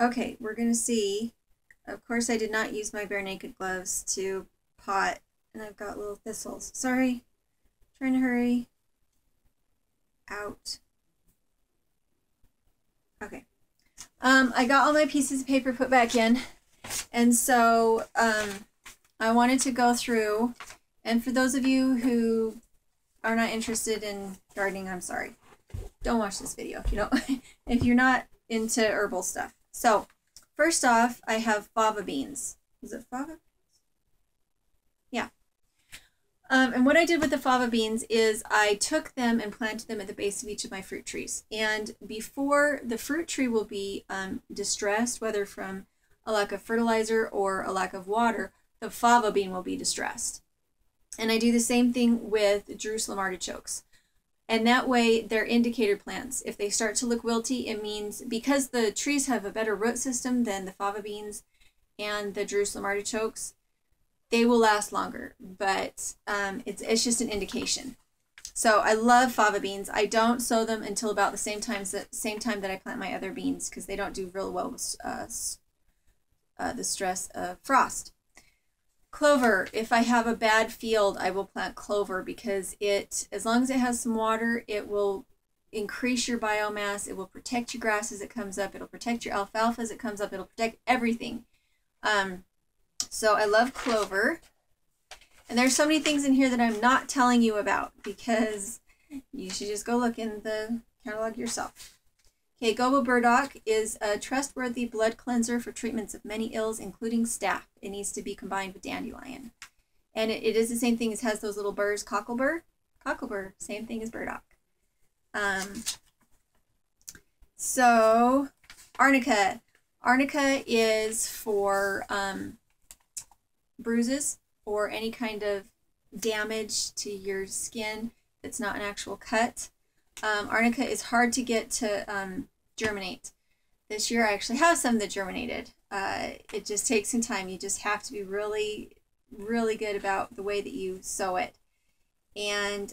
Okay, we're going to see. Of course, I did not use my bare naked gloves to pot, and I've got little thistles. Sorry. Trying to hurry. Out. Okay. I got all my pieces of paper put back in, and so I wanted to go through, and for those of you who are not interested in gardening, I'm sorry. Don't watch this video if you don't, if you're not into herbal stuff. So, first off, I have fava beans. Is it fava? Yeah. And what I did with the fava beans is I took them and planted them at the base of each of my fruit trees. And before the fruit tree will be distressed, whether from a lack of fertilizer or a lack of water, the fava bean will be distressed. And I do the same thing with Jerusalem artichokes. And that way they're indicator plants. If they start to look wilty, it means because the trees have a better root system than the fava beans and the Jerusalem artichokes, they will last longer, but it's just an indication. So I love fava beans. I don't sow them until about the same time that I plant my other beans because they don't do real well with the stress of frost. Clover, if I have a bad field, I will plant clover because as long as it has some water, it will increase your biomass. It will protect your grass as it comes up. It'll protect your alfalfa as it comes up. It'll protect everything. So I love clover. And there's so many things in here that I'm not telling you about because you should just go look in the catalog yourself. Okay, Gobo burdock is a trustworthy blood cleanser for treatments of many ills, including staph. It needs to be combined with dandelion. And it is the same thing as has those little burrs, cocklebur. Cocklebur, same thing as burdock. So, Arnica. Arnica is for bruises or any kind of damage to your skin that's not an actual cut. Arnica is hard to get to germinate. This year I actually have some that germinated. It just takes some time. You just have to be really, really good about the way that you sow it. And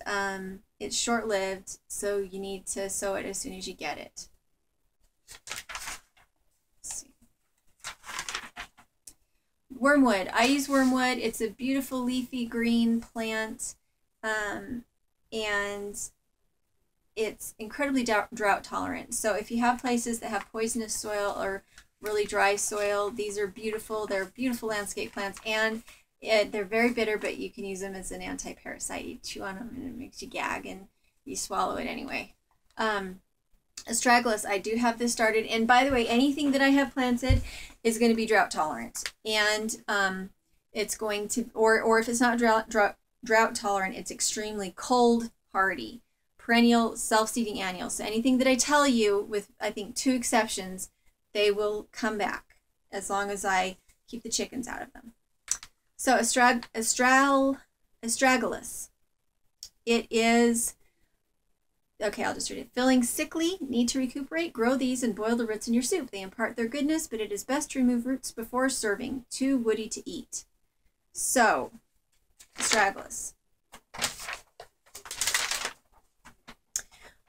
it's short-lived, so you need to sow it as soon as you get it. Let's see. Wormwood. I use wormwood. It's a beautiful leafy green plant. And it's incredibly drought tolerant. So if you have places that have poisonous soil or really dry soil, these are beautiful. They're beautiful landscape plants, and they're very bitter, but you can use them as an anti-parasite. You chew on them and it makes you gag and you swallow it anyway. Astragalus, I do have this started. And by the way, anything that I have planted is going to be drought tolerant. And it's going to, or if it's not drought tolerant, it's extremely cold hardy. Perennial, self-seeding annual. So anything that I tell you, with I think 2 exceptions, they will come back as long as I keep the chickens out of them. So Astragalus. It is, okay, I'll just read it. Feeling sickly, need to recuperate? Grow these and boil the roots in your soup. They impart their goodness, but it is best to remove roots before serving. Too woody to eat. So, Astragalus.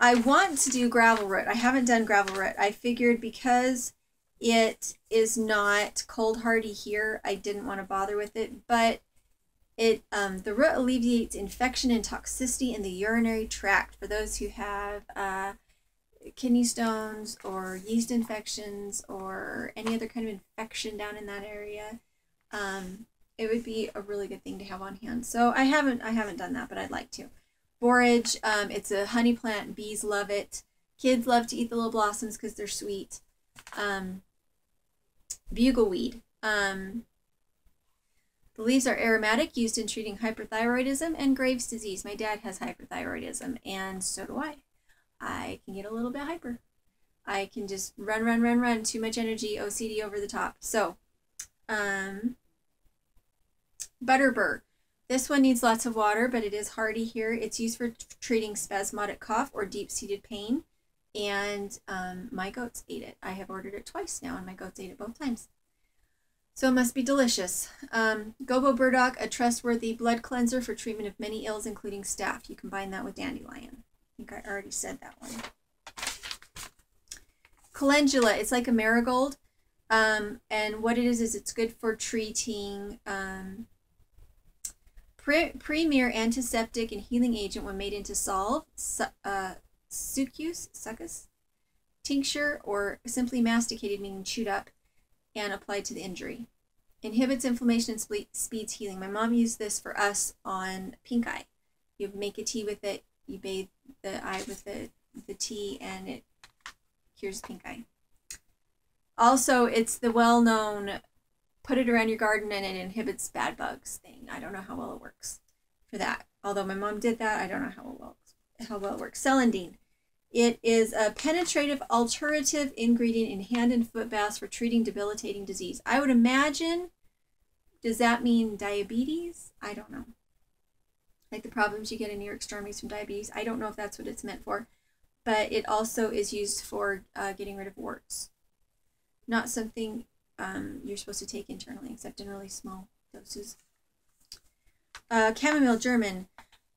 I want to do gravel root. I haven't done gravel root. I figured because it is not cold hardy here, I didn't want to bother with it, but the root alleviates infection and toxicity in the urinary tract for those who have kidney stones or yeast infections or any other kind of infection down in that area. It would be a really good thing to have on hand. So I haven't done that, but I'd like to. Borage, it's a honey plant. Bees love it. Kids love to eat the little blossoms because they're sweet. Bugleweed. The leaves are aromatic, used in treating hyperthyroidism and Graves' disease. My dad has hyperthyroidism, and so do I. I can get a little bit hyper. I can just run, too much energy, OCD over the top. So, Butterbur. This one needs lots of water, but it is hardy here. It's used for treating spasmodic cough or deep-seated pain, and my goats ate it. I have ordered it twice now, and my goats ate it both times. So it must be delicious. Gobo burdock, a trustworthy blood cleanser for treatment of many ills, including staph. You combine that with dandelion. I think I already said that one. Calendula, it's like a marigold. And what it is it's good for treating premier antiseptic and healing agent when made into salve, succus, tincture, or simply masticated, meaning chewed up and applied to the injury. Inhibits inflammation and speeds healing. My mom used this for us on pink eye. You make a tea with it, you bathe the eye with the tea, and it cures pink eye. Also, it's the well-known put it around your garden and it inhibits bad bugs thing. I don't know how well it works for that. Although my mom did that, I don't know how well it works. Celandine. It is a penetrative alternative ingredient in hand and foot baths for treating debilitating disease. I would imagine, does that mean diabetes? I don't know. Like the problems you get in your extremities from diabetes. I don't know if that's what it's meant for. But it also is used for getting rid of warts. Not something you're supposed to take internally, except in really small doses. Chamomile German.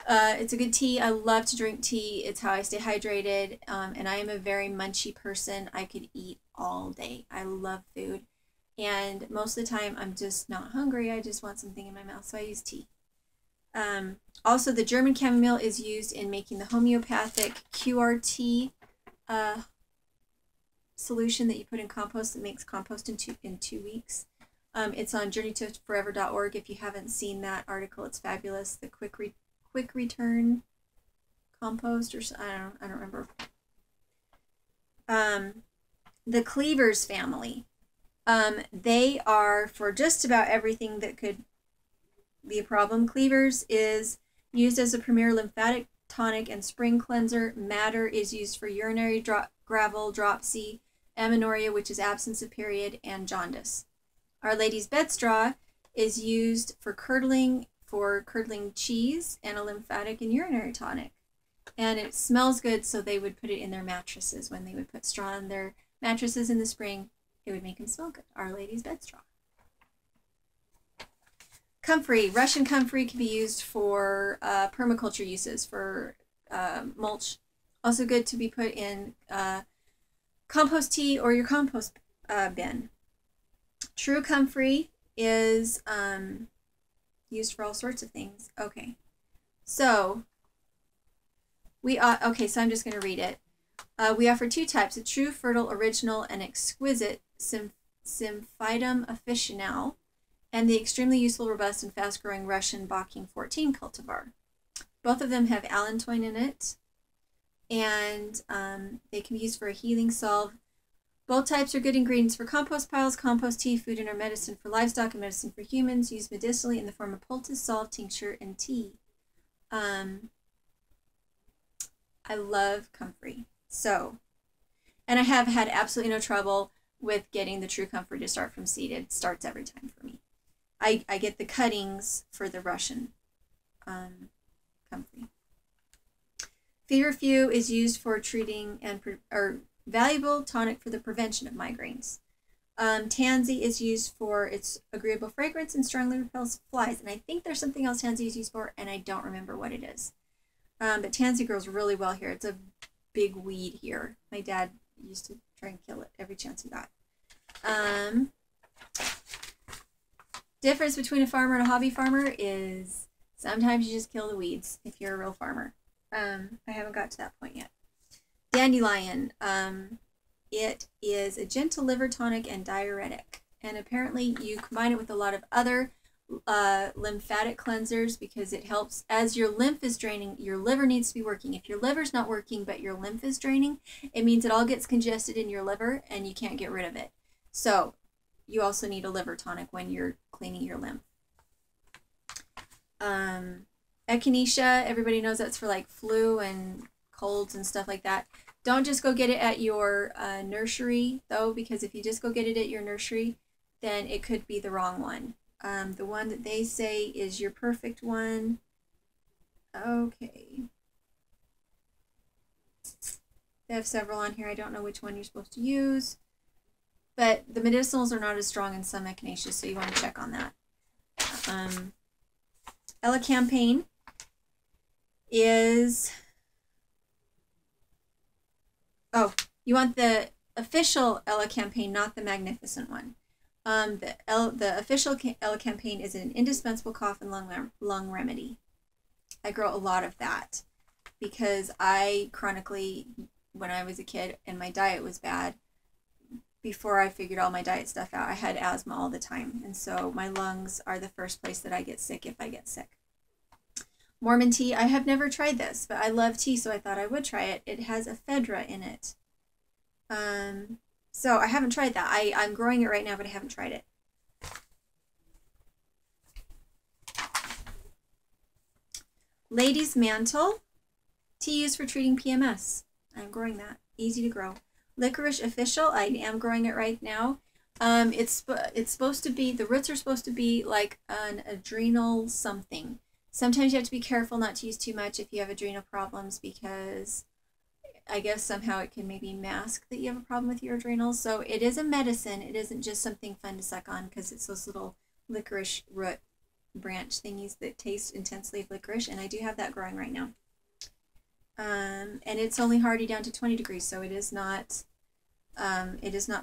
It's a good tea. I love to drink tea. It's how I stay hydrated. And I am a very munchy person. I could eat all day. I love food. And most of the time, I'm just not hungry. I just want something in my mouth, so I use tea. Also, the German chamomile is used in making the homeopathic QRT solution that you put in compost that makes compost in 2 weeks. It's on journeytoforever.org. If you haven't seen that article, it's fabulous. The quick return compost, or I don't remember. The Cleavers family. They are for just about everything that could be a problem. Cleavers is used as a premier lymphatic tonic and spring cleanser. Madder is used for urinary gravel, dropsy, amenorrhea, which is absence of period, and jaundice. Our Lady's Bedstraw is used for curdling cheese and a lymphatic and urinary tonic. And it smells good, so they would put it in their mattresses. When they would put straw in their mattresses in the spring, it would make them smell good. Our Lady's Bedstraw. Comfrey. Russian comfrey can be used for permaculture uses, for mulch. Also good to be put in compost tea or your compost bin. True comfrey is used for all sorts of things. Okay, so so I'm just going to read it. We offer 2 types: a true, fertile, original, and exquisite Symphytum officinale, and the extremely useful, robust, and fast-growing Russian Bocking 14 cultivar. Both of them have allantoin in it, and they can be used for a healing salve. Both types are good ingredients for compost piles, compost tea, food, and or medicine for livestock and medicine for humans, used medicinally in the form of poultice, salve, tincture, and tea. I love comfrey. So, and I have had absolutely no trouble with getting the true comfrey to start from seed. It starts every time for me. I get the cuttings for the Russian comfrey. Feverfew is used for treating or valuable tonic for the prevention of migraines. Tansy is used for its agreeable fragrance and strongly repels flies. And I think there's something else tansy is used for, and I don't remember what it is. But tansy grows really well here. It's a big weed here. My dad used to try and kill it every chance he got. Difference between a farmer and a hobby farmer is sometimes you just kill the weeds if you're a real farmer. I haven't got to that point yet. Dandelion. It is a gentle liver tonic and diuretic. And apparently you combine it with a lot of other lymphatic cleansers because it helps as your lymph is draining. Your liver needs to be working. If your liver's not working but your lymph is draining, it means it all gets congested in your liver and you can't get rid of it. So you also need a liver tonic when you're cleaning your lymph. Echinacea, everybody knows that's for like flu and colds and stuff like that. Don't just go get it at your nursery though, because if you just go get it at your nursery, then it could be the wrong one. The one that they say is your perfect one. Okay. They have several on here. I don't know which one you're supposed to use. But the medicinals are not as strong in some echinaceas, so you want to check on that. Elecampane is... Oh, you want the official Ella campaign, not the magnificent one. The official Ella campaign is an indispensable cough and lung remedy. I grow a lot of that because I chronically, when I was a kid and my diet was bad, before I figured all my diet stuff out, I had asthma all the time. And so my lungs are the first place that I get sick if I get sick. Mormon tea, I have never tried this, but I love tea, so I thought I would try it. It has ephedra in it. So I haven't tried that. I'm growing it right now, but I haven't tried it. Lady's Mantle, tea used for treating PMS. I'm growing that. Easy to grow. Licorice Official, I am growing it right now. It's supposed to be, the roots are supposed to be like an adrenal something. Sometimes you have to be careful not to use too much if you have adrenal problems, because I guess somehow it can maybe mask that you have a problem with your adrenals. So it is a medicine. It isn't just something fun to suck on, because it's those little licorice root branch thingies that taste intensely of licorice, and I do have that growing right now. And it's only hardy down to 20 degrees, so it is not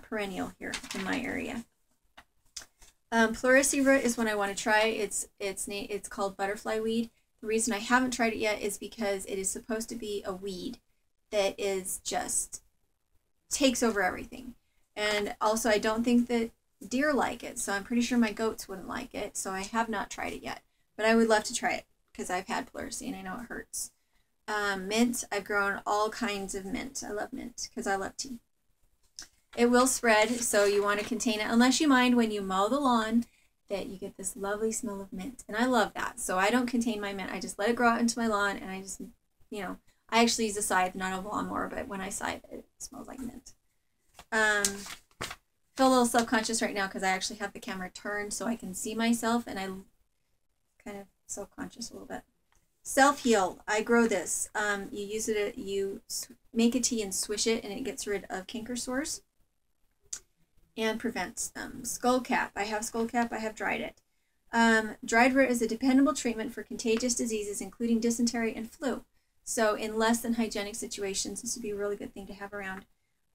perennial here in my area. Pleurisy root is one I want to try. It's called butterfly weed. The reason I haven't tried it yet is because it is supposed to be a weed that is just takes over everything. And also I don't think that deer like it, so I'm pretty sure my goats wouldn't like it, so I have not tried it yet. But I would love to try it because I've had pleurisy and I know it hurts. Mint, I've grown all kinds of mint. I love mint because I love tea. It will spread, so you want to contain it, unless you mind when you mow the lawn that you get this lovely smell of mint. And I love that. So I don't contain my mint. I just let it grow out into my lawn, and I just, you know, I actually use a scythe, not a lawnmower, but when I scythe it, it smells like mint. Feel a little self-conscious right now because I actually have the camera turned so I can see myself, and I'm kind of self-conscious a little bit. Self-heal, I grow this. You use it, you make a tea and swish it, and it gets rid of canker sores and prevents them. Skullcap, I have Skullcap, I have dried it. Dried root is a dependable treatment for contagious diseases, including dysentery and flu. So in less than hygienic situations, this would be a really good thing to have around.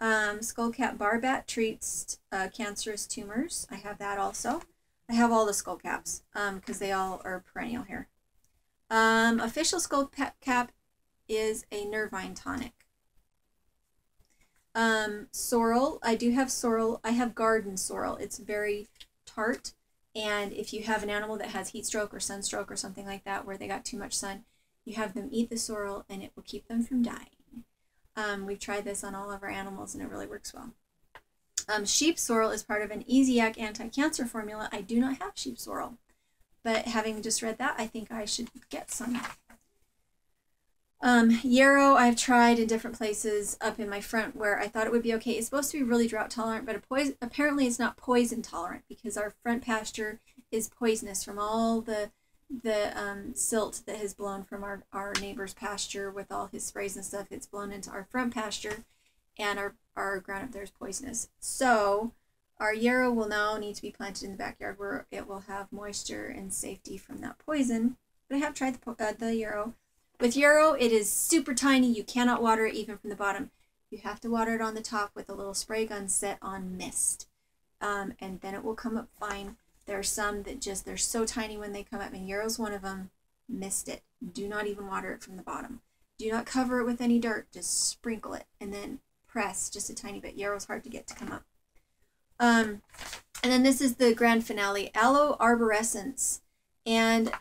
Skullcap barbat treats cancerous tumors. I have that also. I have all the Skullcaps because they all are perennial here. Official Skullcap is a nervine tonic. Sorrel, I do have sorrel. I have garden sorrel. It's very tart, and if you have an animal that has heat stroke or sunstroke or something like that where they got too much sun, you have them eat the sorrel and it will keep them from dying. We've tried this on all of our animals and it really works well. Sheep sorrel is part of an Easiac anti-cancer formula. I do not have sheep sorrel, but having just read that, I think I should get some. Yarrow, I've tried in different places up in my front where I thought it would be okay. It's supposed to be really drought tolerant, but apparently it's not poison tolerant because our front pasture is poisonous from all the silt that has blown from our neighbor's pasture with all his sprays and stuff. It's blown into our front pasture, and our ground up there is poisonous. So our yarrow will now need to be planted in the backyard where it will have moisture and safety from that poison. But I have tried the yarrow. With yarrow, it is super tiny. You cannot water it even from the bottom. You have to water it on the top with a little spray gun set on mist. And then it will come up fine. There are some that just, they're so tiny when they come up, and yarrow's one of them. Mist it. Do not even water it from the bottom. Do not cover it with any dirt. Just sprinkle it and then press just a tiny bit. Yarrow's hard to get to come up. And then this is the grand finale, Aloe Arborescens. And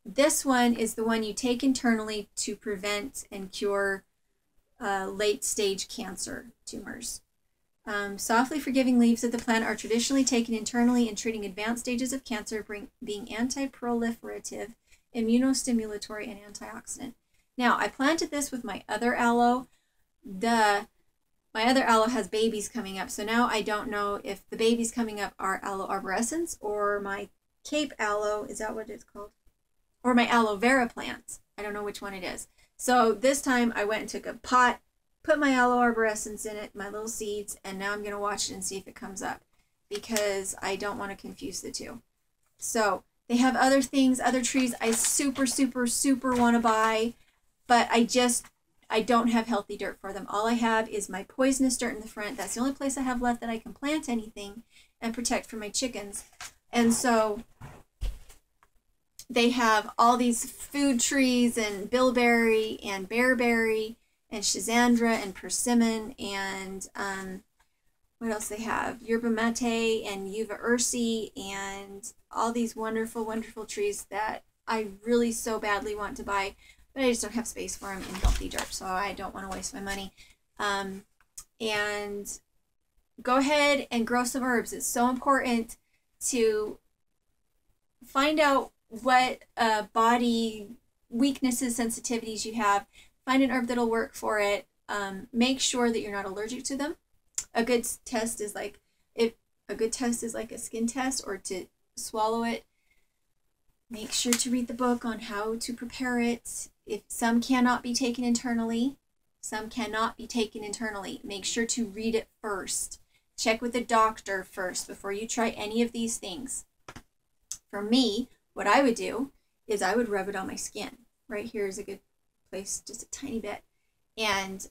this one is the one you take internally to prevent and cure late stage cancer tumors. Softly forgiving leaves of the plant are traditionally taken internally in treating advanced stages of cancer, being anti-proliferative, immunostimulatory, and antioxidant. Now, I planted this with my other aloe. My other aloe has babies coming up, so now I don't know if the babies coming up are Aloe Arborescens or my Cape aloe, is that what it's called? Or my aloe vera plants. I don't know which one it is. So this time I went and took a pot, put my Aloe Arborescens in it, my little seeds, and now I'm going to watch it and see if it comes up because I don't want to confuse the two. So they have other things, other trees I super want to buy, but I I don't have healthy dirt for them. All I have is my poisonous dirt in the front. That's the only place I have left that I can plant anything and protect for my chickens. And so they have all these food trees and bilberry and bearberry and schizandra and persimmon and what else they have? Yerba mate and yuva ursi and all these wonderful, wonderful trees that I really so badly want to buy, but I just don't have space for them in healthy dirt, so I don't want to waste my money. And go ahead and grow some herbs. It's so important to find out what body weaknesses, sensitivities you have. Find an herb that'll work for it. Make sure that you're not allergic to them. A good test is like a skin test or to swallow it. Make sure to read the book on how to prepare it. If some cannot be taken internally, make sure to read it first. Check with the doctor first before you try any of these things. For me, what I would do is I would rub it on my skin. Right here is a good place, just a tiny bit, and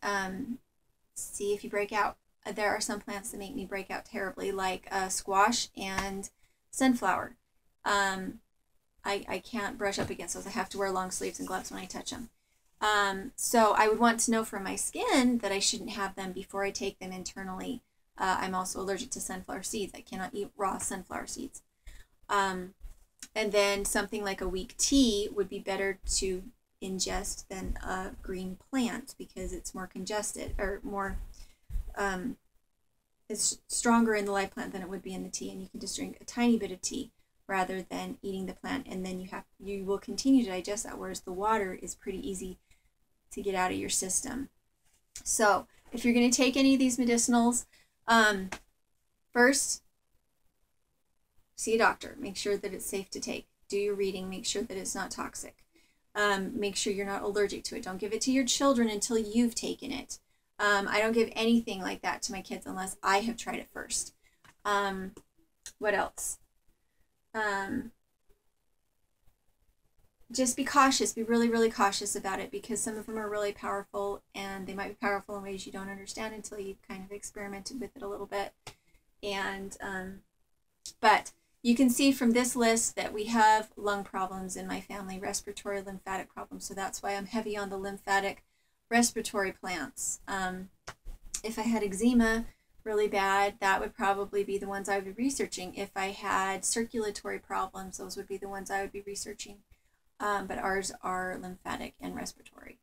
see if you break out. There are some plants that make me break out terribly, like squash and sunflower. I can't brush up against those. I have to wear long sleeves and gloves when I touch them. So I would want to know from my skin that I shouldn't have them before I take them internally. I'm also allergic to sunflower seeds. I cannot eat raw sunflower seeds. And then something like a weak tea would be better to ingest than a green plant because it's more congested or more it's stronger in the live plant than it would be in the tea, and you can just drink a tiny bit of tea rather than eating the plant, and then you will continue to digest that, whereas the water is pretty easy to get out of your system. So if you're going to take any of these medicinals, first see a doctor. Make sure that it's safe to take. Do your reading. Make sure that it's not toxic. Make sure you're not allergic to it. Don't give it to your children until you've taken it. I don't give anything like that to my kids unless I have tried it first. What else? Just be cautious. Be really, really cautious about it because some of them are really powerful and they might be powerful in ways you don't understand until you've kind of experimented with it a little bit. And, but you can see from this list that we have lung problems in my family, respiratory, lymphatic problems. So that's why I'm heavy on the lymphatic respiratory plants. If I had eczema really bad, that would probably be the ones I would be researching. If I had circulatory problems, those would be the ones I would be researching. But ours are lymphatic and respiratory.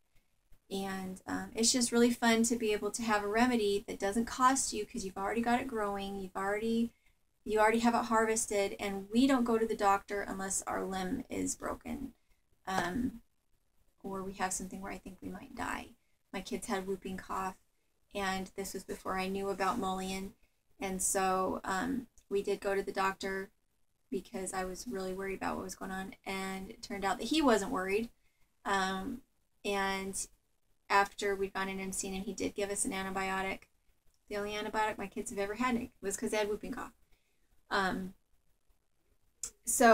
And it's just really fun to be able to have a remedy that doesn't cost you because you've already got it growing, you already have it harvested, and we don't go to the doctor unless our limb is broken. Or we have something where I think we might die. My kids had whooping cough, and this was before I knew about mullein. And so we did go to the doctor because I was really worried about what was going on. And it turned out that he wasn't worried. And after we'd gone in and seen him, he did give us an antibiotic. The only antibiotic my kids have ever had was because they had whooping cough. So